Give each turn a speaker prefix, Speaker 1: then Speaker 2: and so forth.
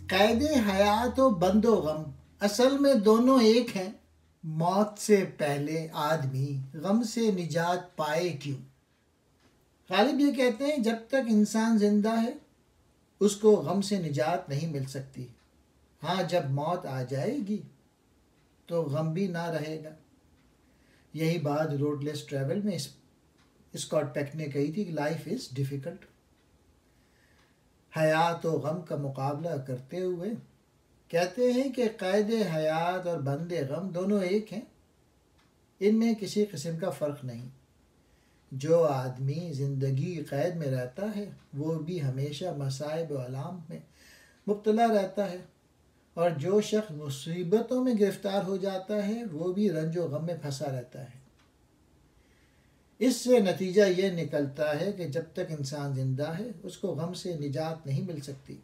Speaker 1: कैद हयात व बंदो गम, असल में दोनों एक हैं। मौत से पहले आदमी गम से निजात पाए क्यों। गालिब ये कहते हैं जब तक इंसान जिंदा है उसको गम से निजात नहीं मिल सकती। हाँ, जब मौत आ जाएगी तो गम भी ना रहेगा। यही बात रोडलेस ट्रैवल में स्कॉट पेक ने कही थी कि लाइफ इज़ डिफ़िकल्ट। हयात और गम का मुकाबला करते हुए कहते हैं कि क़ैद हयात और बंदे गम दोनों एक हैं, इनमें किसी किस्म का फ़र्क नहीं। जो आदमी ज़िंदगी क़ैद में रहता है वो भी हमेशा मसाइब व आलाम में मुब्तला रहता है, और जो शख्स मुसीबतों में गिरफ़्तार हो जाता है वो भी रंजो गम में फंसा रहता है। इससे नतीजा ये निकलता है कि जब तक इंसान ज़िंदा है उसको गम से निजात नहीं मिल सकती।